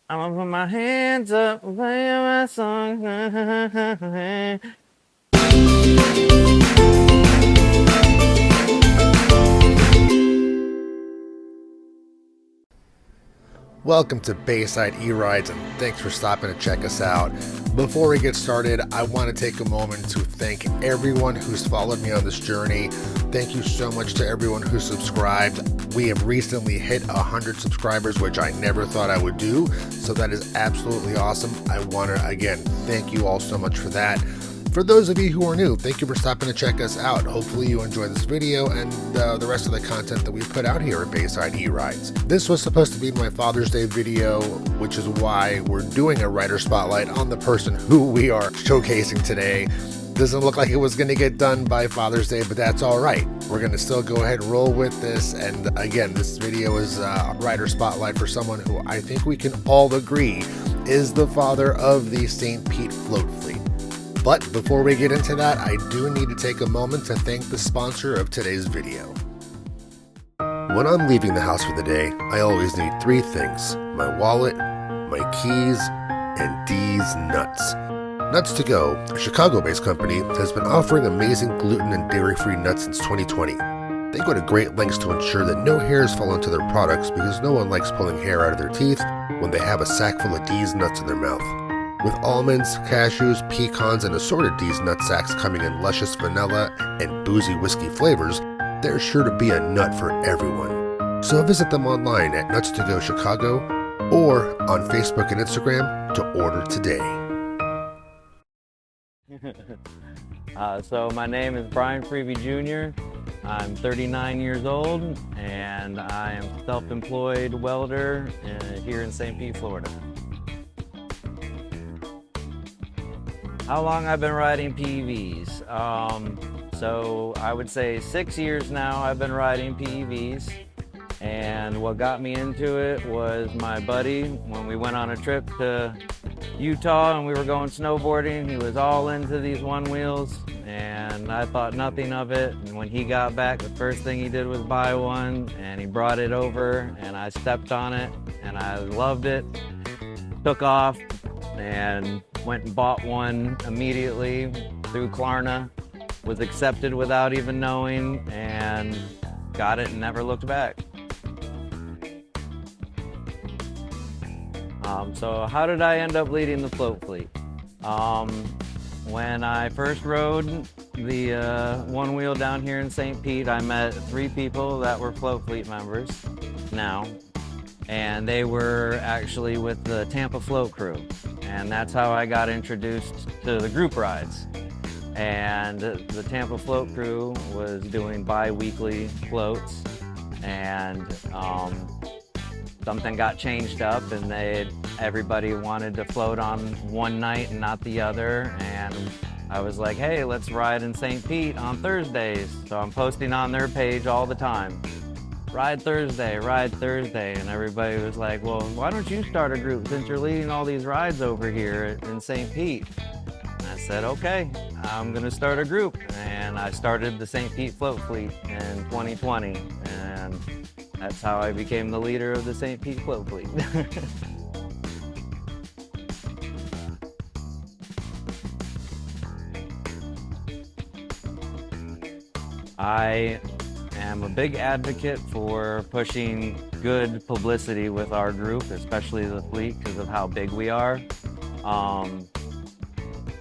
I'm gonna put my hands up and play my song. Welcome to Bayside E-Rides, and thanks for stopping to check us out. Before we get started, I want to take a moment to thank everyone who's followed me on this journey. Thank you so much to everyone who subscribed. We have recently hit 100 subscribers, which I never thought I would do, so that is absolutely awesome. I want to, again, thank you all so much for that. For those of you who are new, thank you for stopping to check us out. Hopefully you enjoy this video and the rest of the content that we put out here at Bayside E-Rides. This was supposed to be my Father's Day video, which is why we're doing a writer spotlight on the person who we are showcasing today. Doesn't look like it was going to get done by Father's Day, but that's all right. We're going to still go ahead and roll with this. And again, this video is a writer spotlight for someone who I think we can all agree is the father of the St. Pete float fleet. But before we get into that, I do need to take a moment to thank the sponsor of today's video. When I'm leaving the house for the day, I always need three things: my wallet, my keys, and these nuts. Nuts to Go, a Chicago-based company, has been offering amazing gluten and dairy-free nuts since 2020. They go to great lengths to ensure that no hairs fall into their products because no one likes pulling hair out of their teeth when they have a sack full of D's nuts in their mouth. With almonds, cashews, pecans, and assorted D's nut sacks coming in luscious vanilla and boozy whiskey flavors, there's sure to be a nut for everyone. So visit them online at Nuts to Go Chicago or on Facebook and Instagram to order today. So my name is Brian Frebe Jr. I'm 39 years old and I am a self-employed welder here in St. Pete, Florida. How long I've been riding PEVs? So I would say 6 years now I've been riding PEVs, and what got me into it was my buddy. When we went on a trip to Utah and we were going snowboarding, he was all into these one wheels and I thought nothing of it. And when he got back, the first thing he did was buy one, and he brought it over and I stepped on it and I loved it. Took off and went and bought one immediately through Klarna, was accepted without even knowing, and got it and never looked back. So how did I end up leading the float fleet? When I first rode the one wheel down here in St. Pete, I met 3 people that were float fleet members now, and they were actually with the Tampa float crew. And that's how I got introduced to the group rides. And the Tampa float crew was doing bi-weekly floats, and something got changed up and everybody wanted to float on one night and not the other. And I was like, hey, let's ride in St. Pete on Thursdays. So I'm posting on their page all the time, ride Thursday, and everybody was like, well, why don't you start a group since you're leading all these rides over here in St. Pete? And I said, okay, I'm gonna start a group. And I started the St. Pete Float Fleet in 2020, and that's how I became the leader of the St. Pete Float Fleet. I am a big advocate for pushing good publicity with our group, especially the fleet, because of how big we are.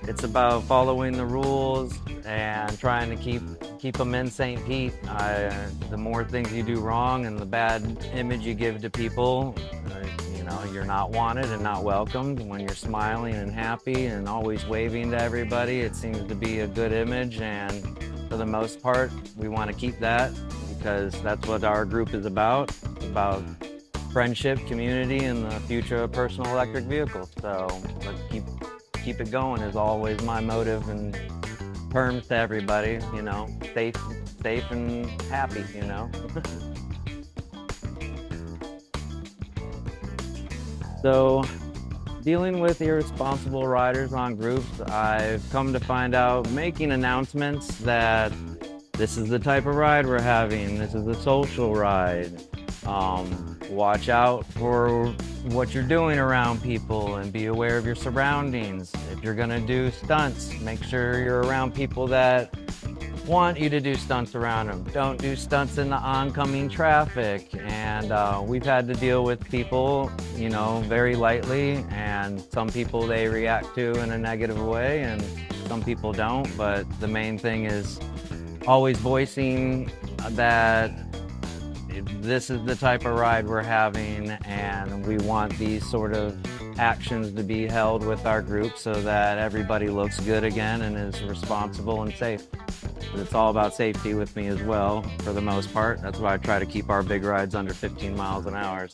It's about following the rules and trying to keep them in St. Pete. The more things you do wrong and the bad image you give to people, you're not wanted and not welcomed. When you're smiling and happy and always waving to everybody, it seems to be a good image, and for the most part, we want to keep that because that's what our group is about. It's about friendship, community, and the future of personal electric vehicles. So let's keep it going is always my motive, and terms to everybody, safe and happy, So dealing with irresponsible riders on groups, I've come to find out making announcements that this is the type of ride we're having, this is a social ride. Watch out for what you're doing around people and be aware of your surroundings. If you're gonna do stunts, make sure you're around people that want you to do stunts around them. Don't do stunts in the oncoming traffic. And we've had to deal with people, you know, very lightly, and some people they react to in a negative way and some people don't. But the main thing is always voicing that this is the type of ride we're having, and we want these sort of actions to be held with our group so that everybody looks good again and is responsible and safe. It's all about safety with me as well, for the most part. That's why I try to keep our big rides under 15 miles an hour.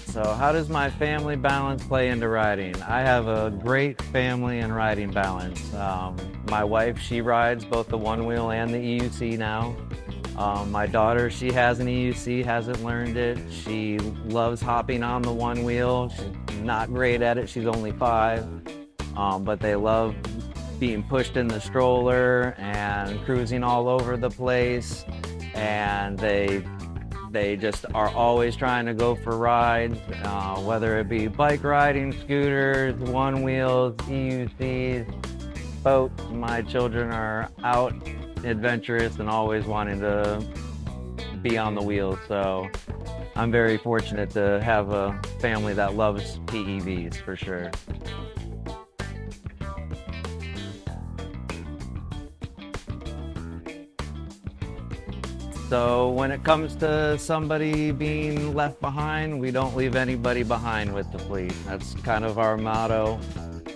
So how does my family balance play into riding? I have a great family and riding balance. My wife, she rides both the one wheel and the EUC now. My daughter, she has an EUC, hasn't learned it. She loves hopping on the one wheel. She's not great at it, she's only 5. But they love being pushed in the stroller and cruising all over the place. And they just are always trying to go for rides, whether it be bike riding, scooters, one wheels, EUCs, boats. My children are out adventurous and always wanting to be on the wheels. So I'm very fortunate to have a family that loves PEVs for sure. So when it comes to somebody being left behind, we don't leave anybody behind with the fleet. That's kind of our motto.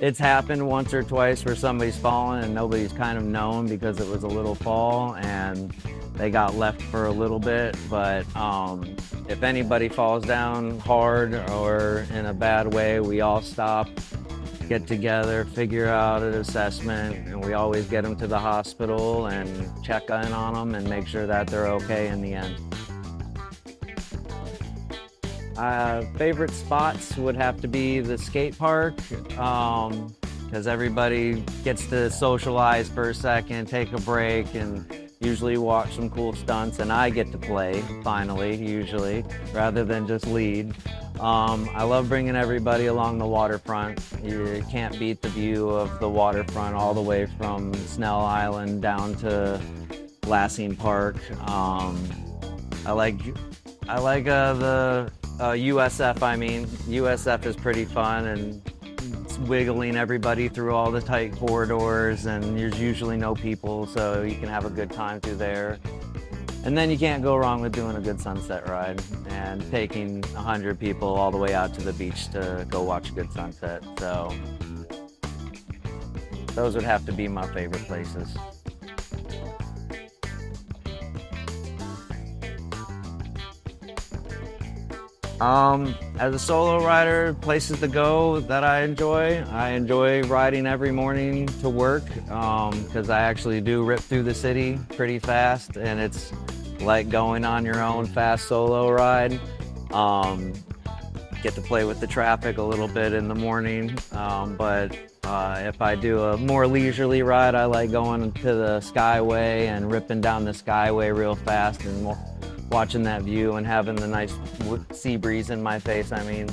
It's happened once or twice where somebody's fallen and nobody's kind of known because it was a little fall and they got left for a little bit. But if anybody falls down hard or in a bad way, we all stop, get together, figure out an assessment, and we always get them to the hospital and check in on them and make sure that they're okay in the end. Favorite spots would have to be the skate park, because everybody gets to socialize for a second, take a break, and usually watch some cool stunts, and I get to play, finally, usually, rather than just lead. I love bringing everybody along the waterfront. You can't beat the view of the waterfront all the way from Snell Island down to Lassing Park. I like the USF, USF is pretty fun, and it's wiggling everybody through all the tight corridors, and there's usually no people, so you can have a good time through there. And then you can't go wrong with doing a good sunset ride and taking 100 people all the way out to the beach to go watch a good sunset. So those would have to be my favorite places. As a solo rider, places to go that I enjoy riding every morning to work, because I actually do rip through the city pretty fast, and it's like going on your own fast solo ride. Get to play with the traffic a little bit in the morning, but if I do a more leisurely ride, I like going to the Skyway and ripping down the Skyway real fast and watching that view and having the nice sea breeze in my face. That's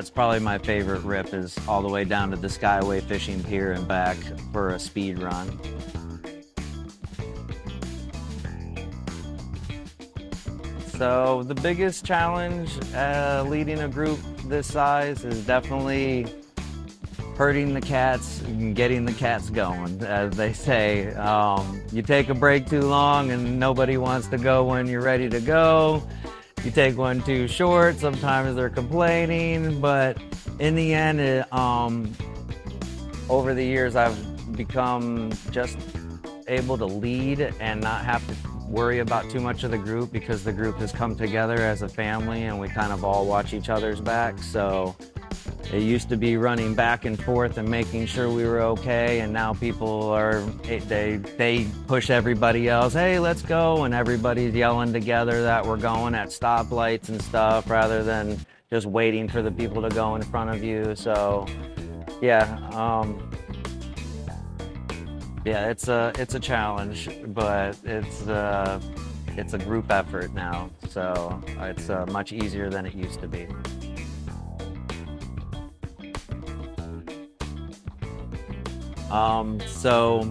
probably my favorite rip, is all the way down to the Skyway fishing pier and back for a speed run. So the biggest challenge leading a group this size is definitely herding the cats and getting the cats going, as they say. You take a break too long and nobody wants to go when you're ready to go. You take one too short, sometimes they're complaining, but in the end, over the years, I've become just able to lead and not have to worry about too much of the group, because the group has come together as a family and we kind of all watch each other's backs. So it used to be running back and forth and making sure we were okay, and now people they push everybody else, hey, let's go, and everybody's yelling together that we're going at stoplights and stuff rather than just waiting for the people to go in front of you. So yeah, Yeah, it's a challenge, but it's a group effort now, so it's much easier than it used to be. So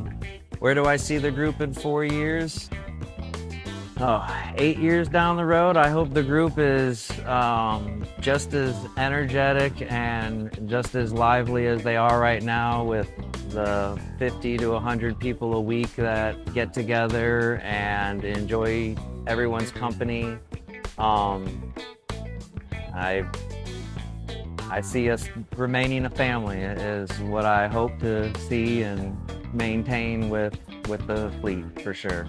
where do I see the group in 4 years? Oh, 8 years down the road, I hope the group is just as energetic and just as lively as they are right now, with the 50 to 100 people a week that get together and enjoy everyone's company. I I see us remaining a family is what I hope to see and maintain with the fleet, for sure.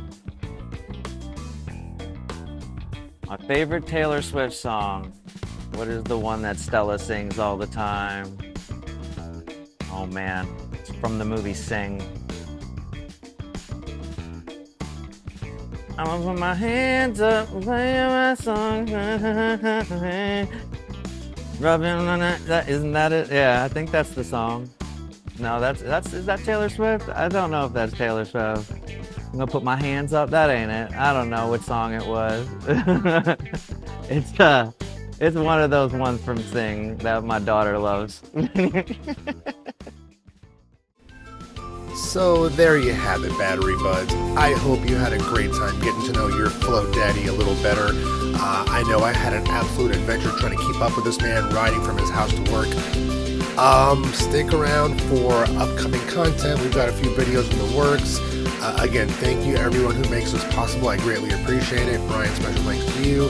My favorite Taylor Swift song. What is the one that Stella sings all the time? Oh man, it's from the movie Sing. I'm gonna put my hands up and play my song. Rubbing on it. Isn't that it? Yeah, I think that's the song. No, is that Taylor Swift? I don't know if that's Taylor Swift. I'm gonna put my hands up. That ain't it. I don't know which song it was. It's one of those ones from Sing that my daughter loves. So there you have it, Battery Buds. I hope you had a great time getting to know your float daddy a little better. I know I had an absolute adventure trying to keep up with this man riding from his house to work. Stick around for upcoming content. We've got a few videos in the works. Again, thank you everyone who makes this possible. I greatly appreciate it. Brian, special thanks to you.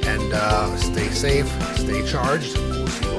And stay safe, stay charged. We'll see you